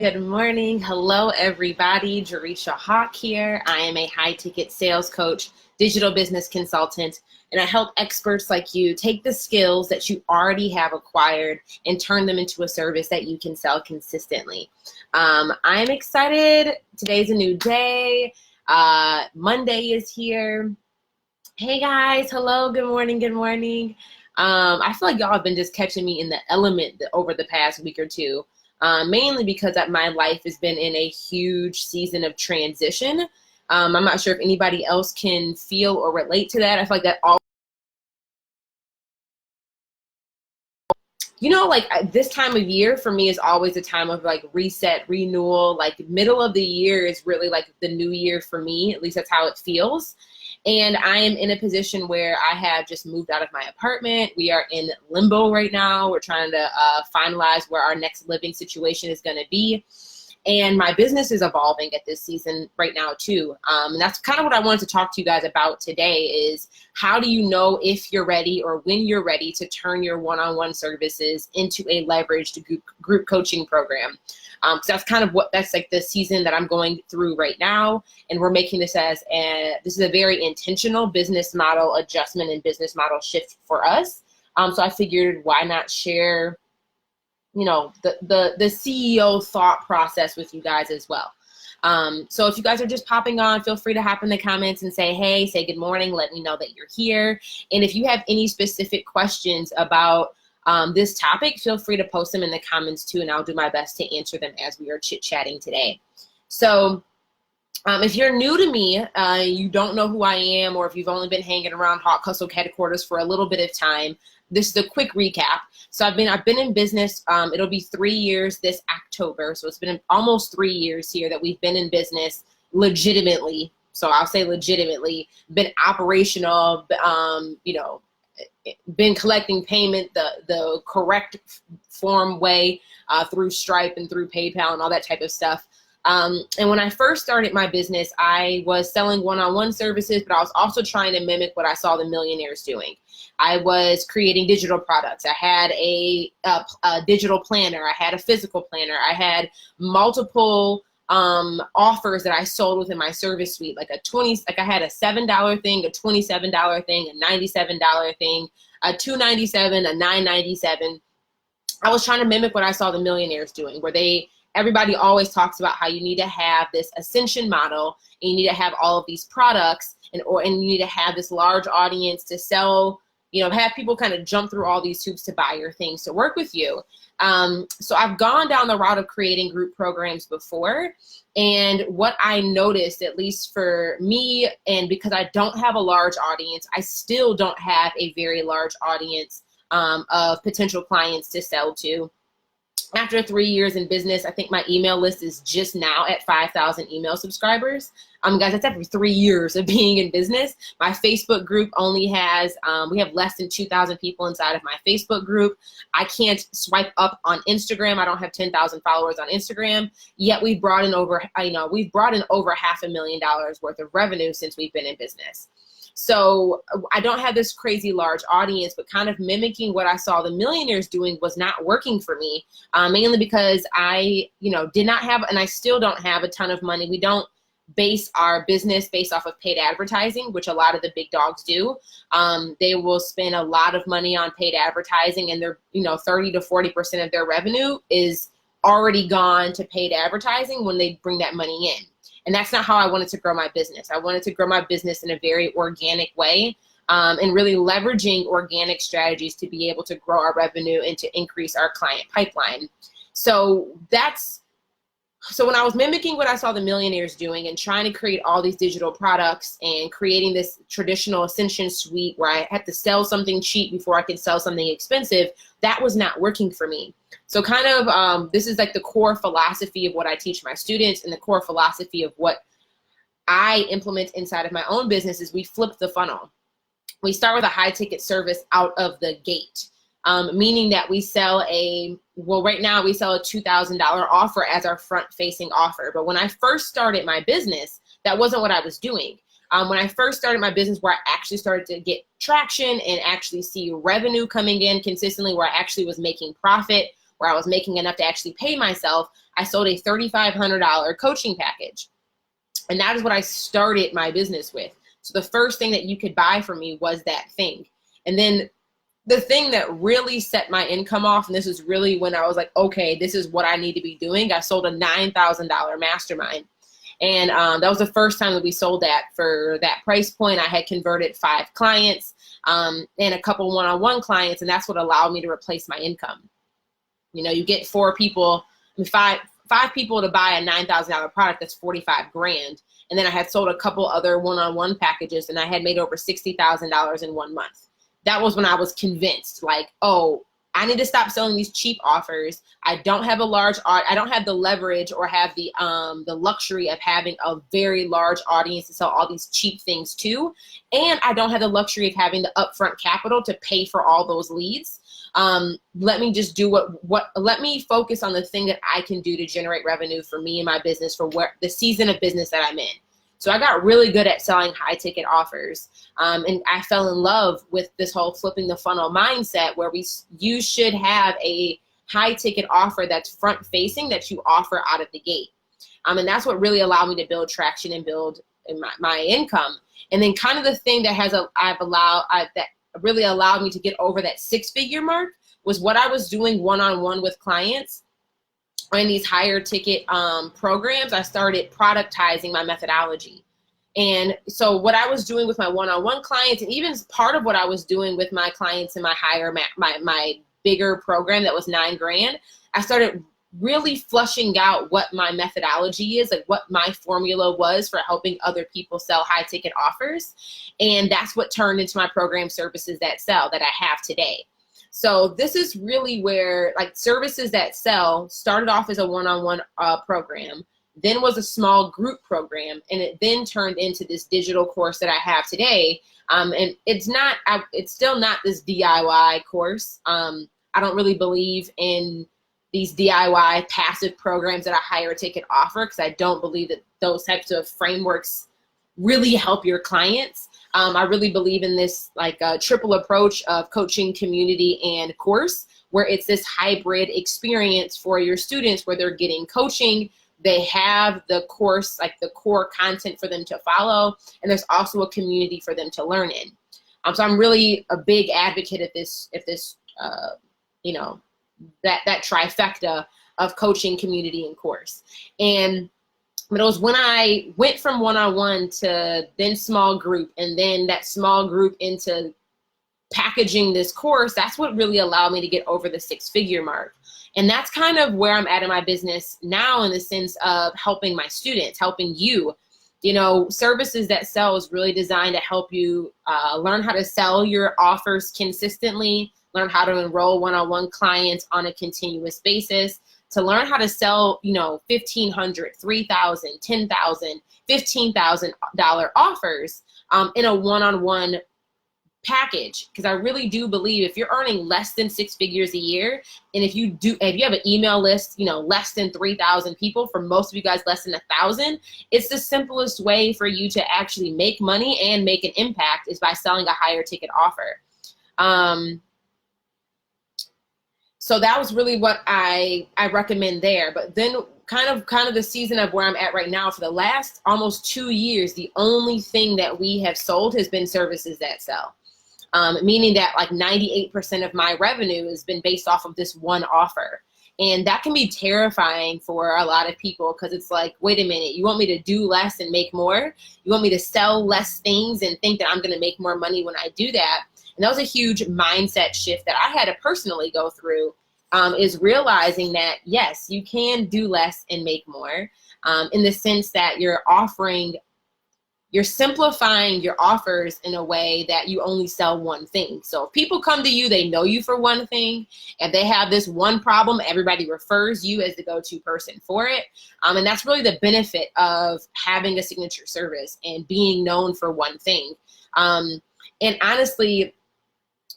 Good morning. Hello, everybody. Jerisha Hawk here. I am a high-ticket sales coach, digital business consultant, and I help experts like you take the skills that you already have acquired and turn them into a service that you can sell consistently. I'm excited. Today's a new day. Monday is here. Hey, guys. Hello. Good morning. Good morning. I feel like y'all have been just catching me in the element over the past week or two. Mainly because my life has been in a huge season of transition. I'm not sure if anybody else can feel or relate to that. I feel like that this time of year for me is always a time of like reset, renewal. Like middle of the year is really like the new year for me. At least that's how it feels. And I am in a position where I have just moved out of my apartment. We are in limbo right now. We're trying to finalize where our next living situation is going to be. And my business is evolving at this season right now too. And that's kind of what I wanted to talk to you guys about today is how do you know if you're ready or when you're ready to turn your one-on-one services into a leveraged group coaching program. So that's kind of that's like the season that I'm going through right now. And we're making this this is a very intentional business model adjustment and business model shift for us. So I figured why not share, the CEO thought process with you guys as well. So if you guys are just popping on, feel free to hop in the comments and say, hey, say good morning. Let me know that you're here. And if you have any specific questions about this topic, feel free to post them in the comments too, and I'll do my best to answer them as we are chit-chatting today. So if you're new to me, you don't know who I am, or if you've only been hanging around Hawk Hustle headquarters for a little bit of time, this is a quick recap. So I've been in business. It'll be 3 years this October. So it's been almost 3 years here that we've been in business legitimately. So I'll say legitimately, been operational, been collecting payment the correct form way through Stripe and through PayPal and all that type of stuff. And when I first started my business, I was selling one-on-one services, but I was also trying to mimic what I saw the millionaires doing. I was creating digital products. I had a digital planner. I had a physical planner. I had multiple offers that I sold within my service suite, I had a $7 thing, a $27 thing, a $97 thing, a $297, a $997. I was trying to mimic what I saw the millionaires doing, where everybody always talks about how you need to have this ascension model, and you need to have all of these products, and you need to have this large audience to sell, have people kind of jump through all these hoops to buy your things, to work with you. So I've gone down the route of creating group programs before, and what I noticed, at least for me, and because I don't have a large audience, I still don't have a very large audience of potential clients to sell to. After 3 years in business, I think my email list is just now at 5,000 email subscribers. Guys, that's after 3 years of being in business. My Facebook group only has, we have less than 2,000 people inside of my Facebook group. I can't swipe up on Instagram. I don't have 10,000 followers on Instagram. Yet we've brought in over $500,000 worth of revenue since we've been in business. So I don't have this crazy large audience, but kind of mimicking what I saw the millionaires doing was not working for me, mainly because I, did not have, and I still don't have a ton of money. We don't base our business based off of paid advertising, which a lot of the big dogs do. They will spend a lot of money on paid advertising, and they're, 30 to 40% of their revenue is already gone to paid advertising when they bring that money in. And that's not how I wanted to grow my business. I wanted to grow my business in a very organic way, and really leveraging organic strategies to be able to grow our revenue and to increase our client pipeline. So when I was mimicking what I saw the millionaires doing and trying to create all these digital products and creating this traditional ascension suite where I had to sell something cheap before I could sell something expensive, that was not working for me. So kind of this is like the core philosophy of what I teach my students, and the core philosophy of what I implement inside of my own business is we flip the funnel. We start with a high ticket service out of the gate. Meaning that we sell right now we sell a $2,000 offer as our front-facing offer. But when I first started my business, that wasn't what I was doing. When I first started my business, where I actually started to get traction and actually see revenue coming in consistently, where I actually was making profit, where I was making enough to actually pay myself, I sold a $3,500 coaching package. And that is what I started my business with. So the first thing that you could buy from me was that thing. And then the thing that really set my income off, and this is really when I was like, okay, this is what I need to be doing. I sold a $9,000 mastermind. And that was the first time that we sold that for that price point. I had converted 5 clients and a couple one-on-one clients, and that's what allowed me to replace my income. You know, you get 4 people, five people to buy a $9,000 product, that's $45,000. And then I had sold a couple other one-on-one packages, and I had made over $60,000 in 1 month. That was when I was convinced, like, oh, I need to stop selling these cheap offers. I don't have I don't have the leverage or have the luxury of having a very large audience to sell all these cheap things to. And I don't have the luxury of having the upfront capital to pay for all those leads. Let me just do let me focus on the thing that I can do to generate revenue for me and my business for the season of business that I'm in. So I got really good at selling high ticket offers. And I fell in love with this whole flipping the funnel mindset where you should have a high ticket offer that's front facing that you offer out of the gate. And that's what really allowed me to build traction and build my income. And then kind of the thing that that really allowed me to get over that 6-figure mark was what I was doing one-on-one with clients in these higher ticket programs. I started productizing my methodology. And so what I was doing with my one-on-one clients, and even part of what I was doing with my clients in my my bigger program that was $9,000, I started really flushing out what my methodology is, like what my formula was for helping other people sell high ticket offers. And that's what turned into my program Services That Sell that I have today. So this is really where, like, Services That Sell started off as a one-on-one program, then was a small group program, and it then turned into this digital course that I have today. And it's still not this DIY course. I don't really believe in these DIY passive programs that a higher ticket offer, because I don't believe that those types of frameworks really help your clients. I really believe in this triple approach of coaching, community, and course, where it's this hybrid experience for your students where they're getting coaching, they have the course, like the core content for them to follow, and there's also a community for them to learn in. So I'm really a big advocate of this, that trifecta of coaching, community, and course. But it was when I went from one-on-one to then small group, and then that small group into packaging this course, that's what really allowed me to get over the 6-figure mark. And that's kind of where I'm at in my business now, in the sense of helping my students, helping you. Services That Sell is really designed to help you learn how to sell your offers consistently, learn how to enroll one-on-one clients on a continuous basis, to learn how to sell, $1,500, $3,000, $10,000, $15,000 offers in a one-on-one package. Because I really do believe if you're earning less than 6 figures a year, and if you have an email list, less than 3,000 people, for most of you guys less than 1,000, it's the simplest way for you to actually make money and make an impact is by selling a higher ticket offer. So that was really what I recommend there. But then kind of the season of where I'm at right now, for the last almost 2 years, the only thing that we have sold has been Services That Sell. Meaning that like 98% of my revenue has been based off of this one offer. And that can be terrifying for a lot of people, because it's like, wait a minute, you want me to do less and make more? You want me to sell less things and think that I'm going to make more money when I do that? And that was a huge mindset shift that I had to personally go through, is realizing that, yes, you can do less and make more, in the sense that you're simplifying your offers in a way that you only sell one thing. So if people come to you, they know you for one thing. If they have this one problem, everybody refers you as the go-to person for it. And that's really the benefit of having a signature service and being known for one thing. And honestly,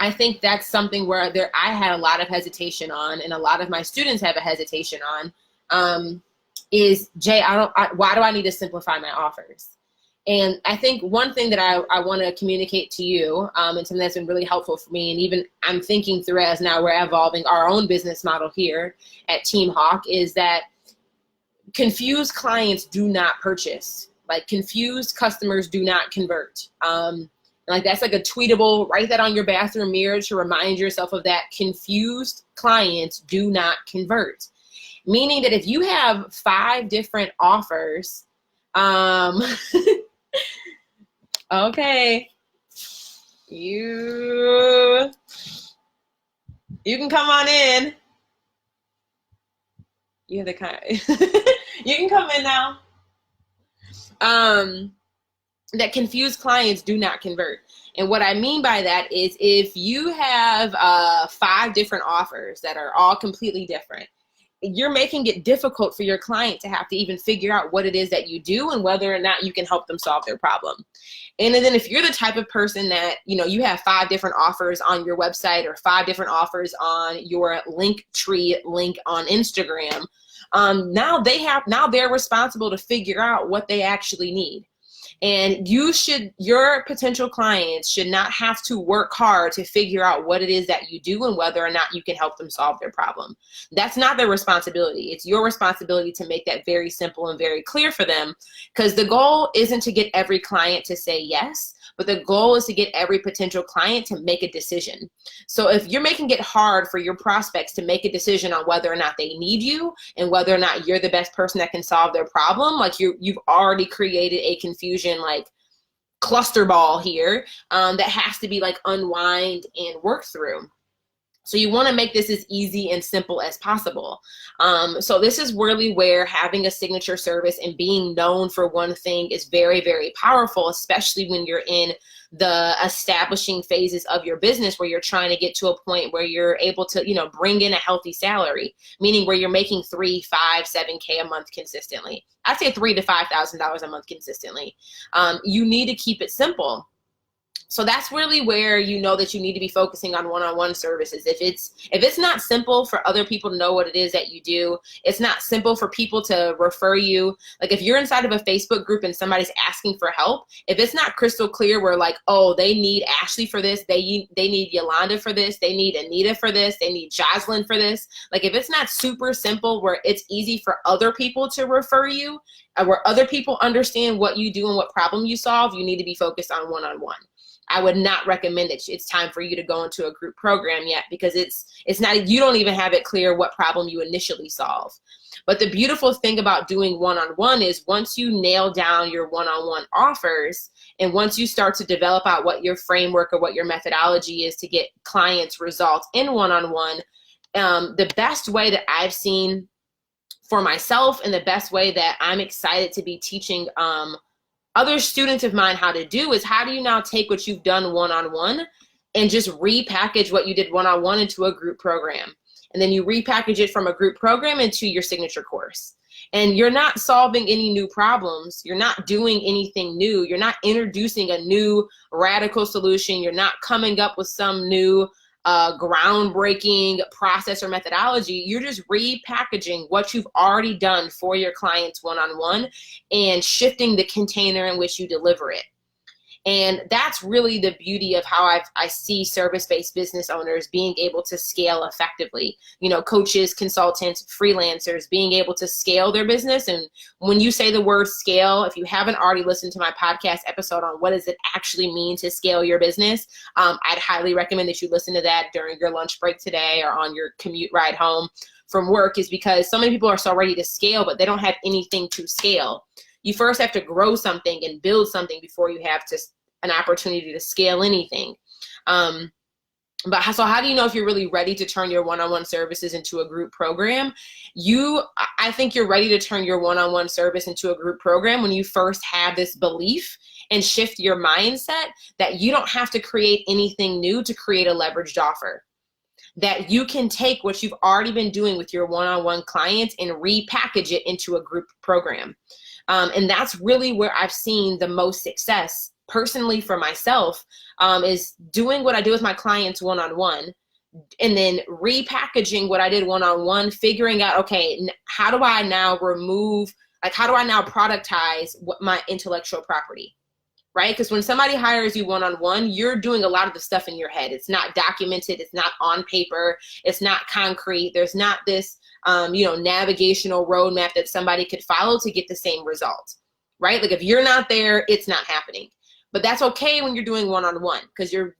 I think that's something where I had a lot of hesitation on, and a lot of my students have a hesitation on, is, Jay, why do I need to simplify my offers? And I think one thing that I want to communicate to you, and something that's been really helpful for me, and even I'm thinking through as now we're evolving our own business model here at Team Hawk, is that confused clients do not purchase. Like confused customers do not convert. Like that's like a tweetable, write that on your bathroom mirror to remind yourself of that. Confused clients do not convert. Meaning that if you have 5 different offers, okay, you can come on in. You have the kind. You can come in now. That confused clients do not convert. And what I mean by that is if you have 5 different offers that are all completely different, you're making it difficult for your client to have to even figure out what it is that you do and whether or not you can help them solve their problem. And then if you're the type of person that, you have 5 different offers on your website or 5 different offers on your Linktree link on Instagram, now they're responsible to figure out what they actually need. And your potential clients should not have to work hard to figure out what it is that you do and whether or not you can help them solve their problem. That's not their responsibility. It's your responsibility to make that very simple and very clear for them, because the goal isn't to get every client to say yes, but the goal is to get every potential client to make a decision. So if you're making it hard for your prospects to make a decision on whether or not they need you and whether or not you're the best person that can solve their problem, like you've already created a confusion like cluster ball here that has to be like unwind and work through. So you want to make this as easy and simple as possible. So this is really where having a signature service and being known for one thing is very, very powerful, especially when you're in the establishing phases of your business where you're trying to get to a point where you're able to, bring in a healthy salary, meaning where you're making $3, $5, $7K a month consistently. I'd say $3,000 to $5,000 a month consistently. You need to keep it simple. So that's really where you know that you need to be focusing on one-on-one services. If it's not simple for other people to know what it is that you do, it's not simple for people to refer you. Like if you're inside of a Facebook group and somebody's asking for help, if it's not crystal clear where like, oh, they need Ashley for this, they need Yolanda for this, they need Anita for this, they need Jocelyn for this. Like if it's not super simple where it's easy for other people to refer you, where other people understand what you do and what problem you solve, you need to be focused on one-on-one. I would not recommend it. It's time for you to go into a group program yet, because it's not, you don't even have it clear what problem you initially solve. But the beautiful thing about doing one-on-one is once you nail down your one-on-one offers and once you start to develop out what your framework or what your methodology is to get clients results in one-on-one, the best way that I've seen for myself and the best way that I'm excited to be teaching other students of mine how to do is, how do you now take what you've done one-on-one and just repackage what you did one-on-one into a group program? And then you repackage it from a group program into your signature course. And you're not solving any new problems. You're not doing anything new. You're not introducing a new radical solution. You're not coming up with some new groundbreaking process or methodology. You're just repackaging what you've already done for your clients one-on-one and shifting the container in which you deliver it. And that's really the beauty of how I see service-based business owners being able to scale effectively. Coaches, consultants, freelancers being able to scale their business. And when you say the word scale, if you haven't already listened to my podcast episode on what does it actually mean to scale your business, I'd highly recommend that you listen to that during your lunch break today or on your commute ride home from work, is because so many people are so ready to scale, but they don't have anything to scale. You first have to grow something and build something before you have an opportunity to scale anything. So how do you know if you're really ready to turn your one-on-one services into a group program? I think you're ready to turn your one-on-one service into a group program when you first have this belief and shift your mindset that you don't have to create anything new to create a leveraged offer. That you can take what you've already been doing with your one-on-one clients and repackage it into a group program. And that's really where I've seen the most success personally for myself, is doing what I do with my clients one-on-one and then repackaging what I did one-on-one, figuring out, okay, how do I now productize my intellectual property, right? Because when somebody hires you one-on-one, you're doing a lot of the stuff in your head. It's not documented. It's not on paper. It's not concrete. There's not this navigational roadmap that somebody could follow to get the same result, right? Like if you're not there, it's not happening. But that's okay when you're doing one-on-one, because you're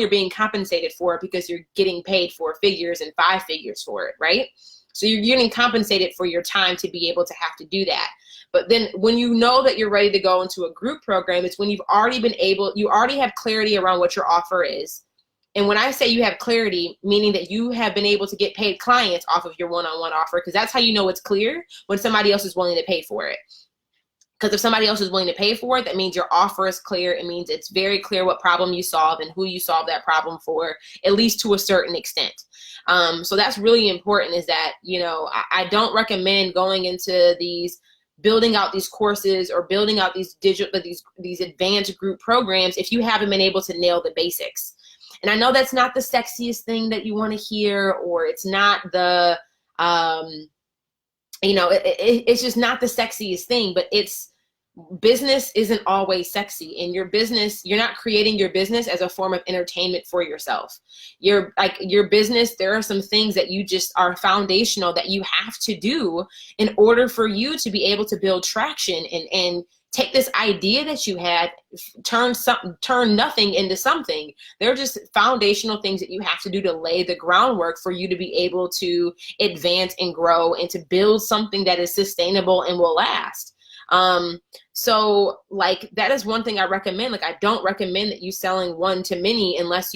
being compensated for it because you're getting paid 4 figures and 5 figures for it, right? So you're getting compensated for your time to be able to have to do that. But then when you know that you're ready to go into a group program, it's when you already have clarity around what your offer is. And when I say you have clarity, meaning that you have been able to get paid clients off of your one-on-one offer, because that's how you know it's clear, when somebody else is willing to pay for it. Because if somebody else is willing to pay for it, that means your offer is clear. It means it's very clear what problem you solve and who you solve that problem for, at least to a certain extent. So that's really important, is that, I don't recommend going into building out these courses or building out these these advanced group programs if you haven't been able to nail the basics. And I know that's not the sexiest thing that you want to hear, or it's not the, it's just not the sexiest thing, but business isn't always sexy. In your business, you're not creating your business as a form of entertainment for yourself. Your business, there are some things that you just are foundational that you have to do in order for you to be able to build traction and take this idea that you had, turn nothing into something. They're just foundational things that you have to do to lay the groundwork for you to be able to advance and grow and to build something that is sustainable and will last. So like, that is one thing I recommend. Like, I don't recommend that you selling one to many unless